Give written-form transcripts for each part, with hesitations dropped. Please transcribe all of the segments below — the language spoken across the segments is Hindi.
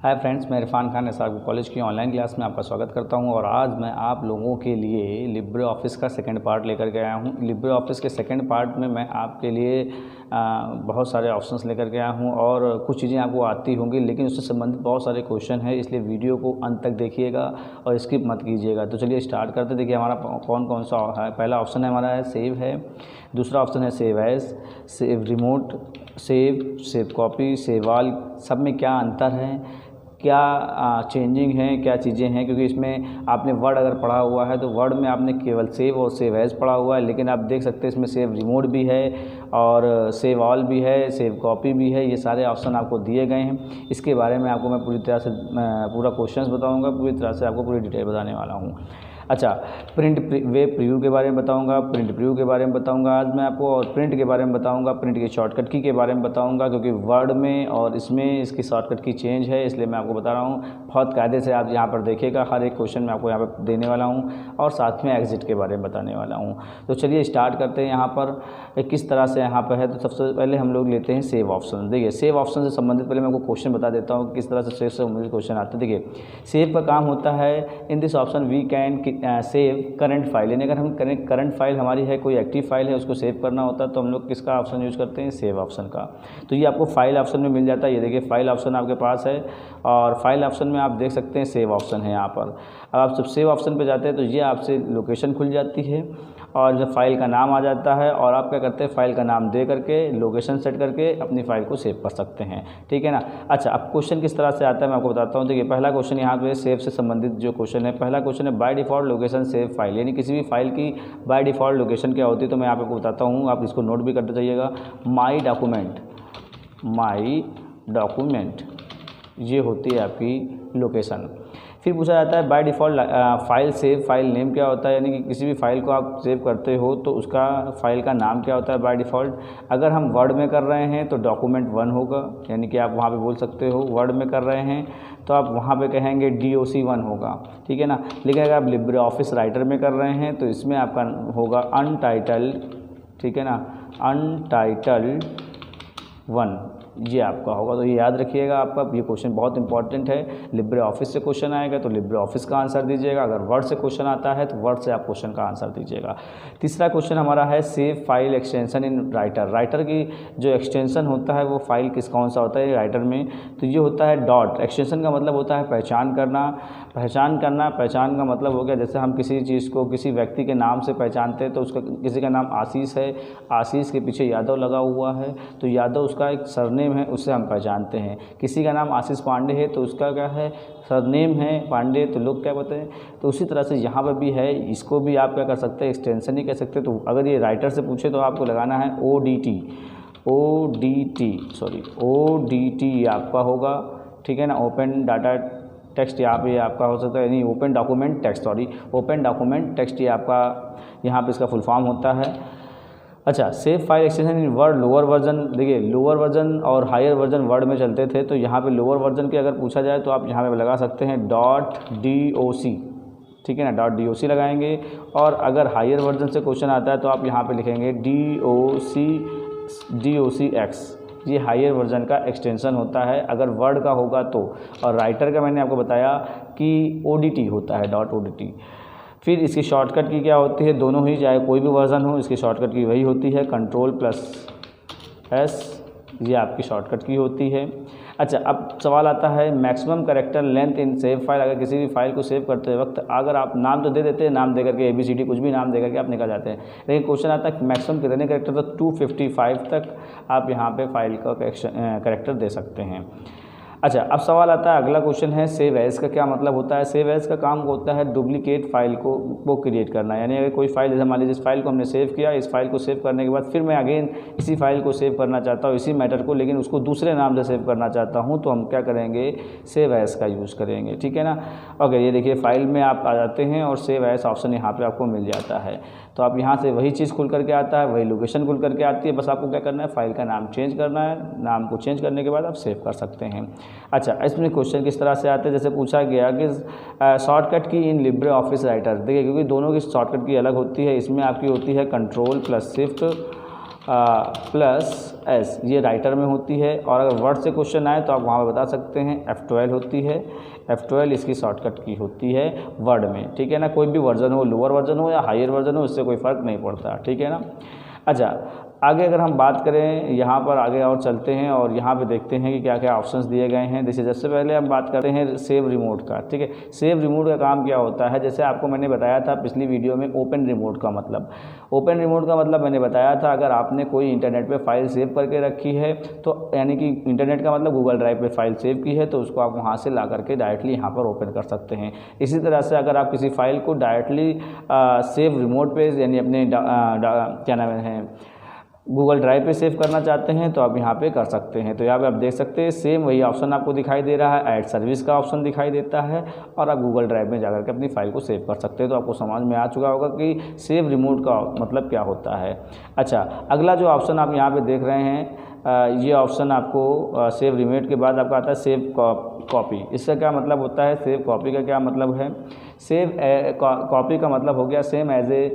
हाय फ्रेंड्स, मैं इरफान खान एसआर कॉलेज की ऑनलाइन क्लास में आपका स्वागत करता हूं। और आज मैं आप लोगों के लिए लिब्रे ऑफिस का सेकंड पार्ट लेकर के आया हूं। लिब्रे ऑफिस के सेकंड पार्ट में मैं आपके लिए बहुत सारे ऑप्शंस लेकर के आया हूं और कुछ चीज़ें आपको आती होंगी, लेकिन उससे संबंधित बहुत सारे क्वेश्चन हैं, इसलिए वीडियो को अंत तक देखिएगा और स्किप मत कीजिएगा। तो चलिए स्टार्ट करते। देखिए हमारा कौन कौन सा है। पहला ऑप्शन है हमारा है सेव है, दूसरा ऑप्शन है save as, save remote, save copy, save all. सब में क्या अंतर है, क्या चेंजिंग है, क्या चीज़ें हैं, क्योंकि इसमें आपने वर्ड अगर पढ़ा हुआ है तो वर्ड में आपने केवल सेव और सेव एज पढ़ा हुआ है, लेकिन आप देख सकते हैं इसमें सेव रिमोट भी है और सेव ऑल भी है, सेव कॉपी भी है। ये सारे ऑप्शन आपको दिए गए हैं। इसके बारे में आपको मैं पूरी तरह से पूरा क्वेश्चंस बताऊंगा, पूरी तरह से आपको पूरी डिटेल बताने वाला हूँ। अच्छा, प्रिंट वेब प्रीव्यू के बारे में बताऊंगा, प्रिंट प्रीव्यू के बारे में बताऊंगा आज मैं आपको, और प्रिंट के बारे में बताऊंगा, प्रिंट की शॉर्टकट की के बारे में बताऊंगा, क्योंकि वर्ड में और इसमें इसकी शॉर्टकट की चेंज है, इसलिए मैं आपको बता रहा हूं। बहुत कायदे से आप यहाँ पर देखिएगा, हर एक क्वेश्चन मैं आपको यहाँ पर देने वाला हूँ और साथ में एग्जिट के बारे में बताने वाला हूँ। तो चलिए स्टार्ट करते हैं। यहाँ पर किस तरह से यहाँ पर है, तो सबसे पहले हम लोग लेते हैं सेव ऑप्शन। देखिए सेव ऑप्शन से संबंधित पहले मैं आपको क्वेश्चन बता देता हूँ किस तरह से सेव से संबंधित क्वेश्चन आते हैं। देखिए सेव का काम होता है, in this option we can save current file, यानी अगर हम करंट फाइल हमारी है, कोई एक्टिव फाइल है, उसको सेव करना होता है तो हम लोग किसका ऑप्शन यूज़ करते हैं, सेव ऑप्शन का। तो ये आपको फाइल ऑप्शन में मिल जाता है। ये देखिए फाइल ऑप्शन आपके पास है और फाइल ऑप्शन में आप देख सकते हैं सेव ऑप्शन है यहाँ पर। अब आप जब सेव ऑप्शन पे जाते हैं तो ये आपसे लोकेशन खुल जाती है और जब फाइल का नाम आ जाता है और आप क्या करते हैं, फाइल का नाम दे करके लोकेशन सेट करके अपनी फाइल को सेव कर सकते हैं, ठीक है ना। अच्छा, अब क्वेश्चन किस तरह से आता है मैं आपको बताता हूँ। देखिए पहला क्वेश्चन यहाँ पे सेव से संबंधित जो क्वेश्चन है, पहला क्वेश्चन है by default location save file, यानी किसी भी फाइल की बाय डिफ़ॉल्ट लोकेशन क्या होती है। तो मैं आपको बताता हूँ, आप इसको नोट भी करते जाइएगा। माई डॉक्यूमेंट ये होती है आपकी लोकेशन। फिर पूछा जाता है by default file save file name क्या होता है, यानी कि किसी भी फाइल को आप सेव करते हो तो उसका फाइल का नाम क्या होता है बाय डिफ़ॉल्ट। अगर हम वर्ड में कर रहे हैं तो डॉक्यूमेंट 1 होगा, यानी कि आप वहाँ पे बोल सकते हो वर्ड में कर रहे हैं तो आप वहाँ पे कहेंगे DOC1 होगा, ठीक है ना। लेकिन अगर आप लिब्रे ऑफिस राइटर में कर रहे हैं तो इसमें आपका होगा अनटाइटल्ड, ठीक है ना, अनटाइटल्ड 1 ये आपका होगा। तो ये याद रखिएगा, आपका ये क्वेश्चन बहुत इंपॉर्टेंट है। लिब्रे ऑफिस से क्वेश्चन आएगा तो लिब्रे ऑफिस का आंसर दीजिएगा, अगर वर्ड से क्वेश्चन आता है तो वर्ड से आप क्वेश्चन का आंसर दीजिएगा। तीसरा क्वेश्चन हमारा है save file extension in writer. Writer की जो एक्सटेंशन होता है वो फाइल कौन सा होता है राइटर में, तो ये होता है डॉट। एक्सटेंशन का मतलब होता है पहचान करना। पहचान का मतलब हो गया, जैसे हम किसी चीज़ को किसी व्यक्ति के नाम से पहचानते हैं तो उसका किसी का नाम आशीष है, आशीष के पीछे यादव लगा हुआ है तो यादव उसका एक सरनेम है, उससे हम पहचानते हैं। किसी का नाम आशीष पांडे है तो उसका क्या है, सरनेम है पांडे, तो लोग क्या कहते हैं। तो उसी तरह से यहाँ पर भी है, इसको भी आप क्या कर सकते हैं, एक्सटेंशन ही कह सकते हैं। तो अगर ये राइटर से पूछे तो आपको लगाना है ODT आपका होगा, ठीक है ना। ओपन डाटा टेक्स्ट यहाँ पे आपका हो सकता है, यानी ओपन डॉक्यूमेंट टेक्स्ट ये आपका यहाँ पे इसका फुल फॉर्म होता है। अच्छा, save file extension in word lower version. देखिए लोअर वर्जन और हायर वर्जन वर्ड में चलते थे, तो यहाँ पे लोअर वर्जन की अगर पूछा जाए तो आप यहाँ पे लगा सकते हैं .doc, ठीक है ना, .doc लगाएंगे। और अगर हायर वर्जन से क्वेश्चन आता है तो आप यहाँ पे लिखेंगे docx, ये हायर वर्जन का एक्सटेंशन होता है अगर वर्ड का होगा तो। और राइटर का मैंने आपको बताया कि ODT होता है, .odt। फिर इसकी शॉर्टकट की क्या होती है, दोनों ही, चाहे कोई भी वर्जन हो इसकी शॉर्टकट की वही होती है, Ctrl+S, ये आपकी शॉर्टकट की होती है। अच्छा, अब सवाल आता है maximum character length in save file. अगर किसी भी फाइल को सेव करते वक्त अगर आप नाम तो दे देते हैं, नाम दे करके ABCD कुछ भी नाम दे करके आप निकल जाते हैं, लेकिन क्वेश्चन आता है मैक्सिमम कितने कैरेक्टर, तो 255 तक आप यहाँ पे फाइल का कैरेक्टर दे सकते हैं। अच्छा, अब सवाल आता है, अगला क्वेश्चन है सेव एज का क्या मतलब होता है। सेव एज का काम होता है डुप्लीकेट फाइल को क्रिएट करना, यानी अगर कोई फाइल, जैसे मान लीजिए इस फाइल को हमने सेव किया, इस फाइल को सेव करने के बाद फिर मैं अगेन इसी फाइल को सेव करना चाहता हूँ, इसी मैटर को, लेकिन उसको दूसरे नाम से सेव करना चाहता हूँ, तो हम क्या करेंगे, सेव एज का यूज़ करेंगे, ठीक है ना। ओके, ये देखिए फाइल में आप आ जाते हैं और सेव एज ऑप्शन यहाँ पर आपको मिल जाता है। तो आप यहाँ से वही चीज़ खुल करके आता है, वही लोकेशन खुल करके आती है, बस आपको क्या करना है, फाइल का नाम चेंज करना है। नाम को चेंज करने के बाद आप सेव कर सकते हैं। अच्छा, इसमें क्वेश्चन किस तरह से आते हैं, जैसे पूछा गया कि शॉर्टकट की इन लिब्रे ऑफिस राइटर। देखिए क्योंकि दोनों की शॉर्टकट की अलग होती है, इसमें आपकी होती है Ctrl+Shift प्लस एस, ये राइटर में होती है। और अगर वर्ड से क्वेश्चन आए तो आप वहाँ पर बता सकते हैं F12 होती है। F12 इसकी शॉर्टकट की होती है वर्ड में, ठीक है ना। कोई भी वर्जन हो, लोअर वर्जन हो या हायर वर्जन हो, इससे कोई फ़र्क नहीं पड़ता, ठीक है ना। अच्छा, आगे अगर हम बात करें, यहाँ पर आगे और चलते हैं और यहाँ पे देखते हैं कि क्या क्या ऑप्शंस दिए गए हैं। जैसे सबसे पहले हम बात करते हैं सेव रिमोट का, ठीक है। सेव रिमोट का काम क्या होता है, जैसे आपको मैंने बताया था पिछली वीडियो में ओपन रिमोट का मतलब। ओपन रिमोट का मतलब मैंने बताया था, अगर आपने कोई इंटरनेट पे फाइल सेव करके रखी है तो यानी कि इंटरनेट का मतलब गूगल ड्राइव पे फाइल सेव की है तो उसको आप वहाँ से ला करके डायरेक्टली यहाँ पर ओपन कर सकते हैं। इसी तरह से अगर आप किसी फाइल को डायरेक्टली सेव रिमोट पे यानी अपने क्या नाम है गूगल ड्राइव पे सेव करना चाहते हैं तो आप यहाँ पे कर सकते हैं। तो यहाँ पे आप देख सकते हैं सेम वही ऑप्शन आपको दिखाई दे रहा है, ऐड सर्विस का ऑप्शन दिखाई देता है और आप गूगल ड्राइव में जाकर के अपनी फाइल को सेव कर सकते हैं। तो आपको समझ में आ चुका होगा कि सेव रिमोट का मतलब क्या होता है। अच्छा, अगला जो ऑप्शन आप यहाँ पे देख रहे हैं, ये ऑप्शन आपको सेव रिमोट के बाद आपका आता है सेव कॉपी। इसका क्या मतलब होता है, सेव कॉपी का क्या मतलब है। सेव कॉपी का मतलब हो गया same as a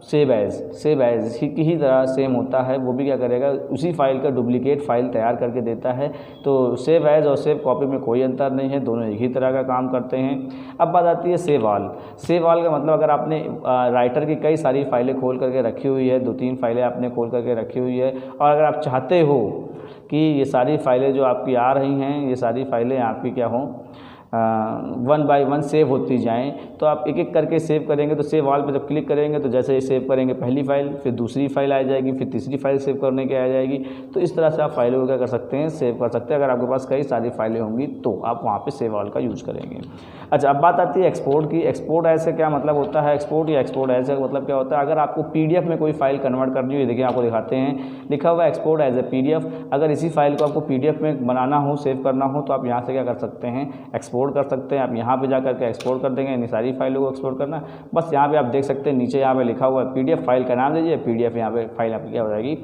save as की ही तरह सेम होता है। वो भी क्या करेगा, उसी फाइल का डुप्लीकेट फाइल तैयार करके देता है। तो सेव एज और सेव कॉपी में कोई अंतर नहीं है, दोनों एक ही तरह का काम करते हैं। अब बात आती है सेव ऑल। सेव ऑल का मतलब अगर आपने राइटर की कई सारी फाइलें खोल करके रखी हुई है, 2-3 फाइलें आपने खोल करके रखी हुई है और अगर आप चाहते हो कि ये सारी फाइलें जो आपकी आ रही हैं, ये सारी फाइलें आपकी क्या हों, 1 बाय 1 सेव होती जाएं, तो आप एक एक करके सेव करेंगे। तो सेव ऑल पे जब क्लिक करेंगे तो जैसे ही सेव करेंगे पहली फाइल, फिर दूसरी फाइल आ जाएगी, फिर तीसरी फाइल सेव करने के आ जाएगी। तो इस तरह से आप फाइलों को क्या कर सकते हैं, सेव कर सकते हैं। अगर आपके पास कई सारी फाइलें होंगी तो आप वहाँ पे सेव ऑल का यूज़ करेंगे। अच्छा, अब बात आती है एक्सपोर्ट की। एक्सपोर्ट एज से क्या मतलब होता है, एक्सपोर्ट या एक्सपोर्ट एज का मतलब क्या होता है, अगर आपको PDF में कोई फाइल कन्वर्ट करनी हो, देखिए आपको दिखाते हैं लिखा हुआ है एक्सपोर्ट एज ए PDF। अगर इसी फाइल को आपको PDF में बनाना हो, सेव करना हो तो आप यहाँ से क्या कर सकते हैं, एक्सपोर्ट कर सकते हैं। आप यहाँ पे जा करके एक्सपोर्ट कर देंगे, इन सारी फाइलों को एक्सपोर्ट करना। बस यहाँ पे आप देख सकते हैं नीचे यहाँ पे लिखा हुआ है PDF, फाइल का नाम दीजिए, PDF यहाँ पे फाइल आपकी क्या हो जाएगी,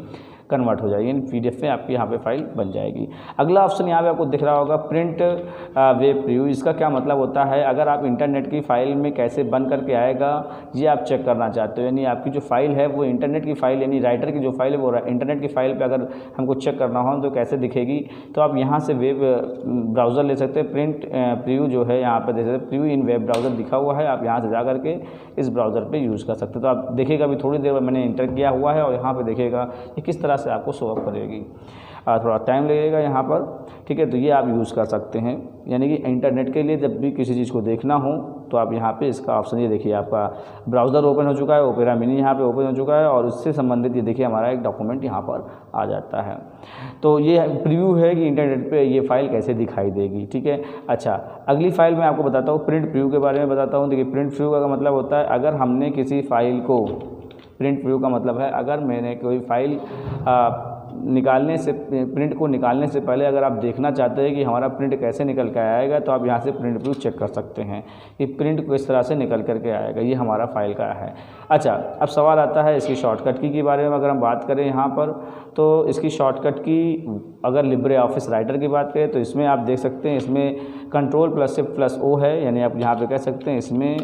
कन्वर्ट हो जाएगी, PDF में आपकी यहाँ पे फाइल बन जाएगी। अगला ऑप्शन यहाँ पे आपको दिख रहा होगा प्रिंट वेब प्रीव्यू। इसका क्या मतलब होता है, अगर आप इंटरनेट की फ़ाइल में कैसे बन करके आएगा ये आप चेक करना चाहते हो, यानी आपकी जो फाइल है वो इंटरनेट की फ़ाइल यानी राइटर की जो फाइल है वो इंटरनेट की फ़ाइल पर अगर हमको चेक करना हो तो कैसे दिखेगी, तो आप यहाँ से वेब ब्राउज़र ले सकते हैं। प्रिंट प्रीव्यू जो है यहाँ पर देख सकते हैं, प्रीव्यू इन वेब ब्राउज़र दिखा हुआ है, आप यहाँ से जा करके इस ब्राउज़र पर यूज़ कर सकते हैं। तो आप देखिएगा अभी थोड़ी देर में मैंने इंटर किया हुआ है और यहाँ पर देखिएगा कि किस तरह से आपको शो अप करेगी। थोड़ा टाइम लगेगा यहाँ पर, ठीक है। तो ये आप यूज़ कर सकते हैं, यानी कि इंटरनेट के लिए जब भी किसी चीज़ को देखना हो तो आप यहाँ पे इसका ऑप्शन, ये देखिए आपका ब्राउज़र ओपन हो चुका है, ओपेरा मिनी यहाँ पे ओपन हो चुका है और उससे संबंधित ये देखिए हमारा एक डॉक्यूमेंट यहाँ पर आ जाता है। तो ये प्रीव्यू है कि इंटरनेट पे ये फ़ाइल कैसे दिखाई देगी, ठीक है। अच्छा, अगली फ़ाइल मैं आपको बताता हूँ, प्रिंट प्रीव्यू के बारे में बताता हूँ। देखिए प्रिंट प्रीव्यू का मतलब होता है, अगर हमने किसी फ़ाइल को, प्रिंट प्रीव्यू का मतलब है अगर मैंने कोई फ़ाइल निकालने से, प्रिंट को निकालने से पहले अगर आप देखना चाहते हैं कि हमारा प्रिंट कैसे निकल कर आएगा तो आप यहाँ से प्रिंट प्रीव्यू चेक कर सकते हैं कि प्रिंट किस तरह से निकल करके आएगा, ये हमारा फाइल का है। अच्छा, अब सवाल आता है इसकी शॉर्टकट की बारे में। अगर हम बात करें यहाँ पर तो इसकी शॉर्टकट की, अगर लिब्रे ऑफिस राइटर की बात करें तो इसमें आप देख सकते हैं, इसमें Ctrl+Shift+O है, यानी आप यहाँ पर कह सकते हैं इसमें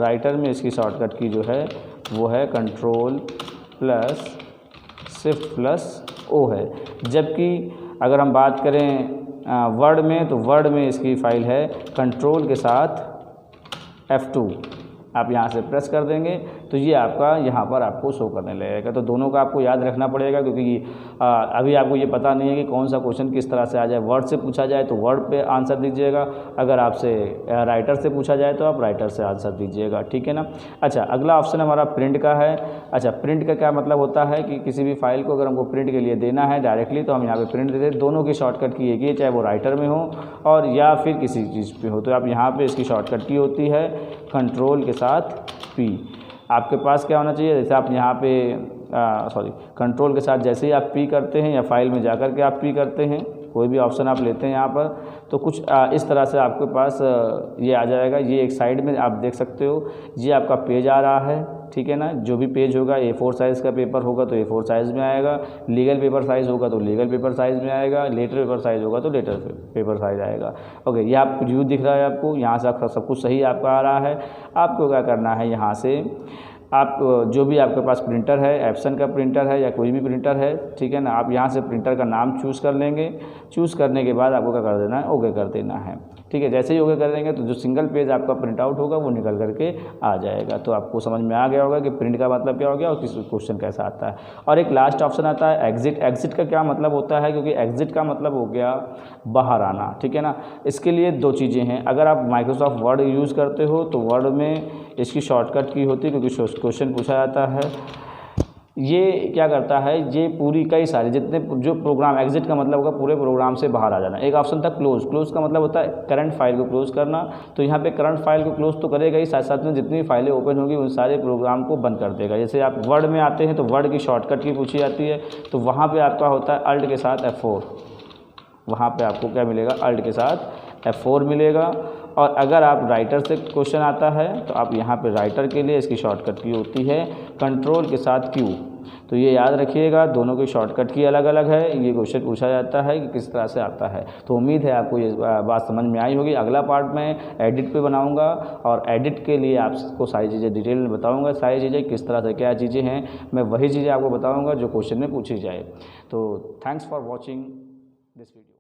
राइटर में इसकी शॉर्टकट की जो है वो है Ctrl+Shift+O है। जबकि अगर हम बात करें वर्ड में तो वर्ड में इसकी फ़ाइल है कंट्रोल के साथ F2। आप यहाँ से प्रेस कर देंगे तो ये आपका यहाँ पर आपको शो करने लगेगा। तो दोनों का आपको याद रखना पड़ेगा, क्योंकि अभी आपको ये पता नहीं है कि कौन सा क्वेश्चन किस तरह से आ जाए। वर्ड से पूछा जाए तो वर्ड पे आंसर दीजिएगा, अगर आपसे राइटर से पूछा जाए तो आप राइटर से आंसर दीजिएगा, ठीक है ना। अच्छा, अगला ऑप्शन हमारा प्रिंट का है। अच्छा, प्रिंट का क्या मतलब होता है कि किसी भी फाइल को अगर हमको प्रिंट के लिए देना है डायरेक्टली तो हम यहाँ पर प्रिंट देते हैं। दोनों की शॉर्टकट की एक ही है, चाहे वो राइटर में हो और या फिर किसी चीज़ पर हो। तो आप यहाँ पर इसकी शॉर्टकट की होती है कंट्रोल के साथ P। आपके पास क्या होना चाहिए, जैसे आप यहाँ पे कंट्रोल के साथ जैसे ही आप P करते हैं या फाइल में जाकर के आप P करते हैं, कोई भी ऑप्शन आप लेते हैं यहाँ पर तो कुछ इस तरह से आपके पास ये आ जाएगा। ये एक साइड में आप देख सकते हो, ये आपका पेज आ रहा है, ठीक है ना। जो भी पेज होगा A4 साइज़ का पेपर होगा तो A4 साइज़ में आएगा, लीगल पेपर साइज़ होगा तो लीगल पेपर साइज़ में आएगा, लेटर पेपर साइज़ होगा तो लेटर पेपर साइज़ आएगा। ओके, ये आपको व्यू दिख रहा है, आपको यहाँ से सब कुछ सही आपका आ रहा है। आपको क्या करना है, यहाँ से आप जो भी आपके पास प्रिंटर है, एप्सन का प्रिंटर है या कोई भी प्रिंटर है, ठीक है ना, आप यहाँ से प्रिंटर का नाम चूज़ कर लेंगे। चूज़ करने के बाद आपको क्या कर देना है, ओके कर देना है, ठीक है। जैसे ही ओके कर देंगे तो जो सिंगल पेज आपका प्रिंट आउट होगा वो निकल करके आ जाएगा। तो आपको समझ में आ गया होगा कि प्रिंट का मतलब क्या हो गया और किस क्वेश्चन कैसा आता है। और एक लास्ट ऑप्शन आता है एग्जिट। एग्जिट का क्या मतलब होता है, क्योंकि एग्जिट का मतलब हो गया बाहर आना, ठीक है ना। इसके लिए दो चीज़ें हैं। अगर आप माइक्रोसॉफ्ट वर्ड यूज़ करते हो तो वर्ड में इसकी शॉर्टकट की होती है, क्योंकि क्वेश्चन पूछा जाता है। ये क्या करता है, ये पूरी कई सारे जितने जो प्रोग्राम, एग्जिट का मतलब होगा पूरे प्रोग्राम से बाहर आ जाना। एक ऑप्शन था क्लोज। क्लोज का मतलब होता है करंट फाइल को क्लोज करना। तो यहाँ पे करंट फाइल को क्लोज तो करेगा ही, साथ साथ में जितनी भी फाइलें ओपन होगी उन सारे प्रोग्राम को बंद कर देगा। जैसे आप वर्ड में आते हैं तो वर्ड की शॉर्टकट की पूछी जाती है, तो वहाँ पर आपका होता है अल्ट के साथ F4। वहाँ पर आपको क्या मिलेगा, अल्ट के साथ F4 मिलेगा। और अगर आप राइटर से क्वेश्चन आता है तो आप यहाँ पे राइटर के लिए इसकी शॉर्टकट की होती है कंट्रोल के साथ Q। तो ये याद रखिएगा, दोनों की शॉर्टकट की अलग अलग है। ये क्वेश्चन पूछा जाता है कि किस तरह से आता है। तो उम्मीद है आपको ये बात समझ में आई होगी। अगला पार्ट मैं एडिट पे बनाऊंगा और एडिट के लिए आपको सारी चीज़ें डिटेल में बताऊंगा। सारी चीज़ें किस तरह से क्या चीज़ें हैं, मैं वही चीज़ें आपको बताऊँगा जो क्वेश्चन में पूछी जाए। तो thanks for watching this video.